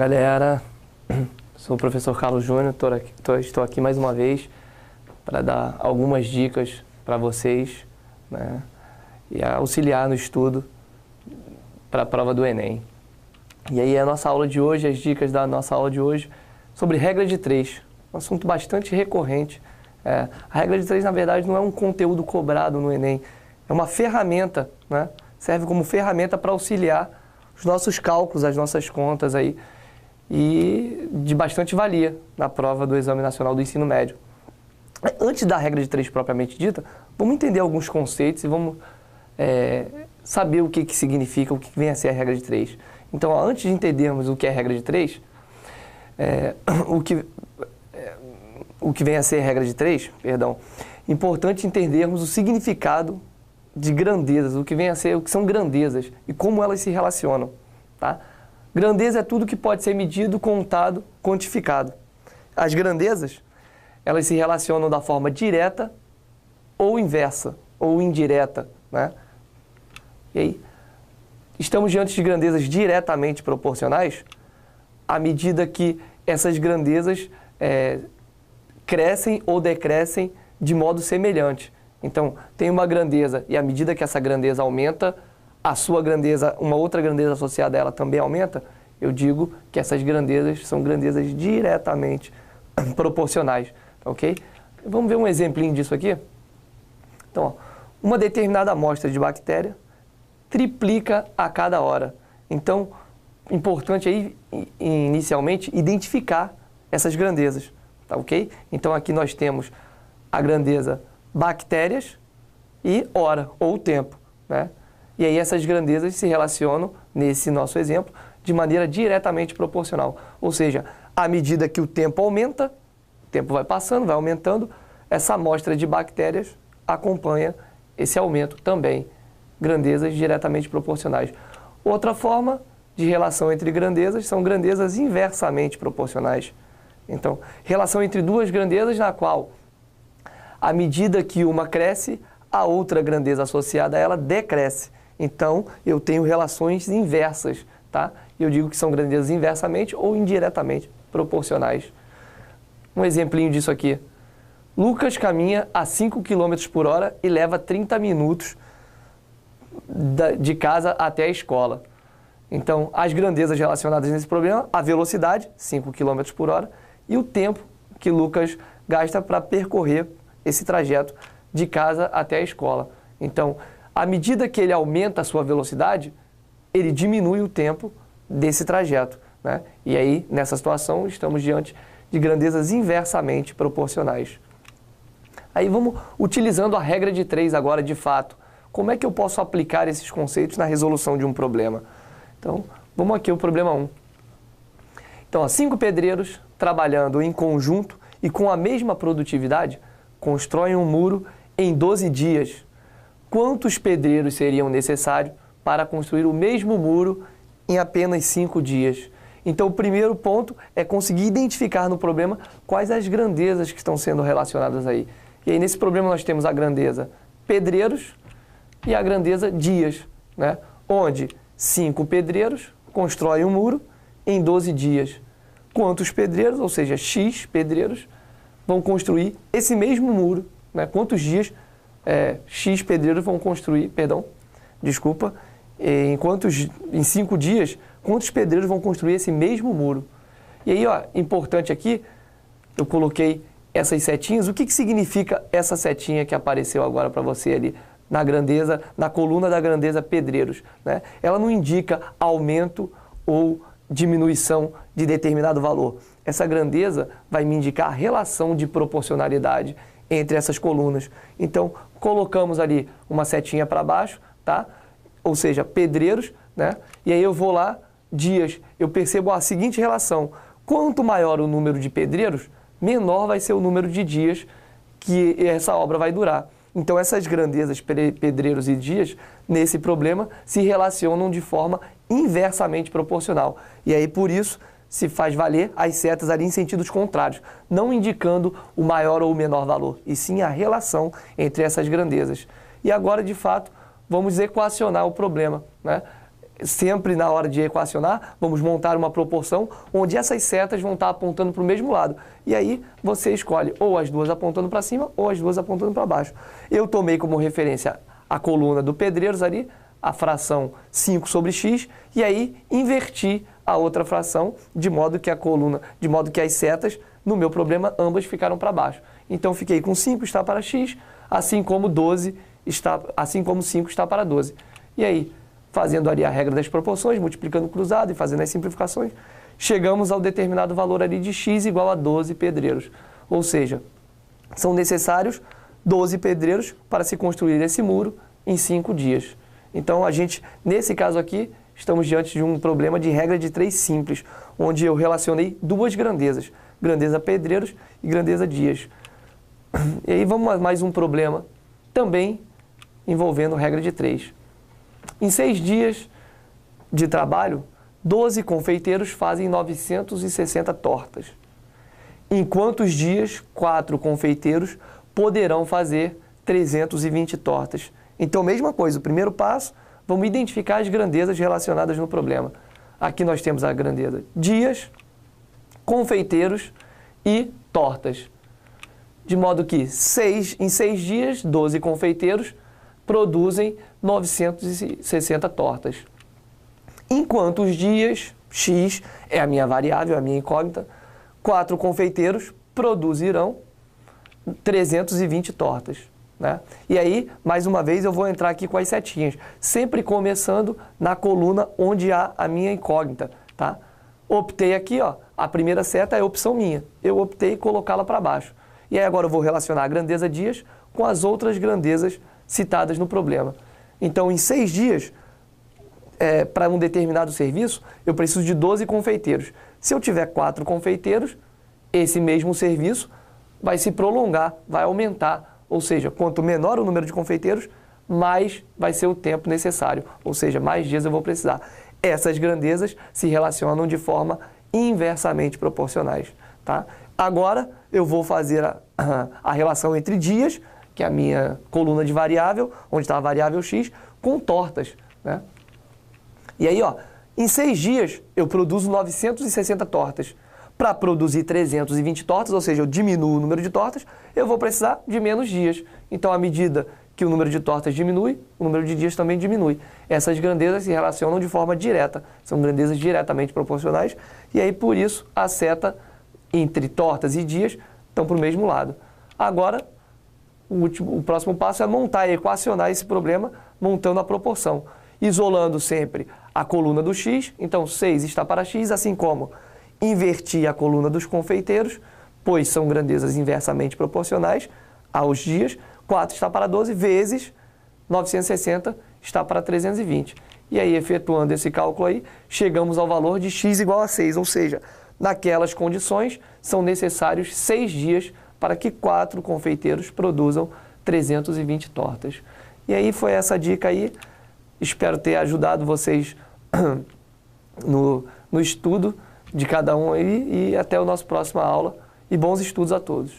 galera, sou o professor Carlos Júnior, estou aqui mais uma vez para dar algumas dicas para vocês, né, e auxiliar no estudo para a prova do Enem. E aí a nossa aula de hoje, as dicas da nossa aula de hoje, sobre regra de 3, um assunto bastante recorrente. A regra de 3, na verdade, não é um conteúdo cobrado no Enem, é uma ferramenta, né, serve como ferramenta para auxiliar os nossos cálculos, as nossas contas aí, e de bastante valia na prova do Exame Nacional do Ensino Médio. Antes da regra de 3 propriamente dita, vamos entender alguns conceitos e vamos saber o que significa, o que vem a ser a regra de 3. Então, antes de entendermos o que é a regra de 3, o que vem a ser a regra de 3, importante entendermos o significado de grandezas, o que vem a ser, o que são grandezas e como elas se relacionam, tá? Grandeza é tudo que pode ser medido, contado, quantificado. As grandezas, elas se relacionam da forma direta ou inversa, ou indireta, né? E aí, estamos diante de grandezas diretamente proporcionais à medida que essas grandezas crescem ou decrescem de modo semelhante. Então, tem uma grandeza e à medida que essa grandeza aumenta, a sua grandeza, uma outra grandeza associada a ela também aumenta, eu digo que essas grandezas são grandezas diretamente proporcionais, ok? Vamos ver um exemplinho disso aqui? Então, ó, uma determinada amostra de bactéria triplica a cada hora. Então, importante aí, inicialmente, identificar essas grandezas, tá ok? Então, aqui nós temos a grandeza bactérias e hora, ou tempo, né? E aí essas grandezas se relacionam, nesse nosso exemplo, de maneira diretamente proporcional. Ou seja, à medida que o tempo aumenta, o tempo vai passando, vai aumentando, essa amostra de bactérias acompanha esse aumento também, grandezas diretamente proporcionais. Outra forma de relação entre grandezas são grandezas inversamente proporcionais. Então, relação entre duas grandezas na qual, à medida que uma cresce, a outra grandeza associada a ela decresce. Então, eu tenho relações inversas, tá? Eu digo que são grandezas inversamente ou indiretamente proporcionais. Um exemplinho disso aqui. Lucas caminha a 5 km por hora e leva 30 minutos de casa até a escola. Então, as grandezas relacionadas nesse problema, a velocidade, 5 km por hora, e o tempo que Lucas gasta para percorrer esse trajeto de casa até a escola. Então, à medida que ele aumenta a sua velocidade, ele diminui o tempo desse trajeto, né? E aí, nessa situação, estamos diante de grandezas inversamente proporcionais. Aí vamos utilizando a regra de 3 agora, de fato. Como é que eu posso aplicar esses conceitos na resolução de um problema? Então, vamos aqui ao problema 1. Então, 5 pedreiros trabalhando em conjunto e com a mesma produtividade constroem um muro em 12 dias. Quantos pedreiros seriam necessários para construir o mesmo muro em apenas 5 dias? Então, o primeiro ponto é conseguir identificar no problema quais as grandezas que estão sendo relacionadas aí. E aí, nesse problema, nós temos a grandeza pedreiros e a grandeza dias, né? Onde 5 pedreiros constroem um muro em 12 dias. Quantos pedreiros, ou seja, X pedreiros, vão construir esse mesmo muro, né? Quantos dias X pedreiros vão construir, em 5 dias, quantos pedreiros vão construir esse mesmo muro? E aí, ó, importante aqui, eu coloquei essas setinhas. O que significa essa setinha que apareceu agora para você ali na grandeza, na coluna da grandeza pedreiros, né? Ela não indica aumento ou diminuição de determinado valor. Essa grandeza vai me indicar a relação de proporcionalidade entre essas colunas. Então, colocamos ali uma setinha para baixo, tá? Ou seja, pedreiros, né? E aí eu vou lá, dias, eu percebo a seguinte relação. Quanto maior o número de pedreiros, menor vai ser o número de dias que essa obra vai durar. Então, essas grandezas, pedreiros e dias, nesse problema, se relacionam de forma inversamente proporcional. E aí, por isso, se faz valer as setas ali em sentidos contrários, não indicando o maior ou o menor valor, e sim a relação entre essas grandezas. E agora, de fato, vamos equacionar o problema, né? sempre na hora de equacionar, vamos montar uma proporção onde essas setas vão estar apontando para o mesmo lado. E aí você escolhe ou as duas apontando para cima ou as duas apontando para baixo. Eu tomei como referência a coluna do Pedreiros ali, a fração 5 sobre x, e aí inverti a outra fração de modo que as setas, no meu problema, ambas ficaram para baixo. Então fiquei com 5 está para x, assim como 5 está para 12. E aí, fazendo ali a regra das proporções, multiplicando cruzado e fazendo as simplificações, chegamos ao determinado valor ali de x igual a 12 pedreiros. Ou seja, são necessários 12 pedreiros para se construir esse muro em 5 dias. Então, nesse caso aqui, estamos diante de um problema de regra de 3 simples, onde eu relacionei duas grandezas, grandeza pedreiros e grandeza dias. E aí vamos a mais um problema, também envolvendo regra de 3. Em 6 dias de trabalho, 12 confeiteiros fazem 960 tortas. Em quantos dias 4 confeiteiros poderão fazer 320 tortas? Então, mesma coisa, o primeiro passo, vamos identificar as grandezas relacionadas no problema. Aqui nós temos a grandeza dias, confeiteiros e tortas. De modo que em 6 dias, 12 confeiteiros produzem 960 tortas. Em quantos dias, x é a minha variável, a minha incógnita, 4 confeiteiros produzirão 320 tortas. Né? E aí, mais uma vez, eu vou entrar aqui com as setinhas, sempre começando na coluna onde há a minha incógnita. Tá? Optei aqui, ó, a primeira seta é opção minha, eu optei colocá-la para baixo. E aí agora eu vou relacionar a grandeza dias com as outras grandezas citadas no problema. Então, em 6 dias, para um determinado serviço, eu preciso de 12 confeiteiros. Se eu tiver 4 confeiteiros, esse mesmo serviço vai se prolongar, vai aumentar. Ou seja, quanto menor o número de confeiteiros, mais vai ser o tempo necessário. Ou seja, mais dias eu vou precisar. Essas grandezas se relacionam de forma inversamente proporcionais. Tá? Agora, eu vou fazer a relação entre dias, que é a minha coluna de variável, onde está a variável x, com tortas. Né? E aí, ó, em 6 dias, eu produzo 960 tortas. Para produzir 320 tortas, ou seja, eu diminuo o número de tortas, eu vou precisar de menos dias. Então, à medida que o número de tortas diminui, o número de dias também diminui. Essas grandezas se relacionam de forma direta, são grandezas diretamente proporcionais, e aí, por isso, a seta entre tortas e dias estão para o mesmo lado. Agora, o próximo passo é montar e equacionar esse problema, montando a proporção, isolando sempre a coluna do x, então 6 está para x, assim como inverti a coluna dos confeiteiros, pois são grandezas inversamente proporcionais aos dias, 4 está para 12, vezes 960 está para 320. E aí, efetuando esse cálculo aí, chegamos ao valor de x igual a 6, ou seja, naquelas condições, são necessários 6 dias para que 4 confeiteiros produzam 320 tortas. E aí foi essa dica aí, espero ter ajudado vocês no estudo de cada um aí, e até a nossa próxima aula, e bons estudos a todos.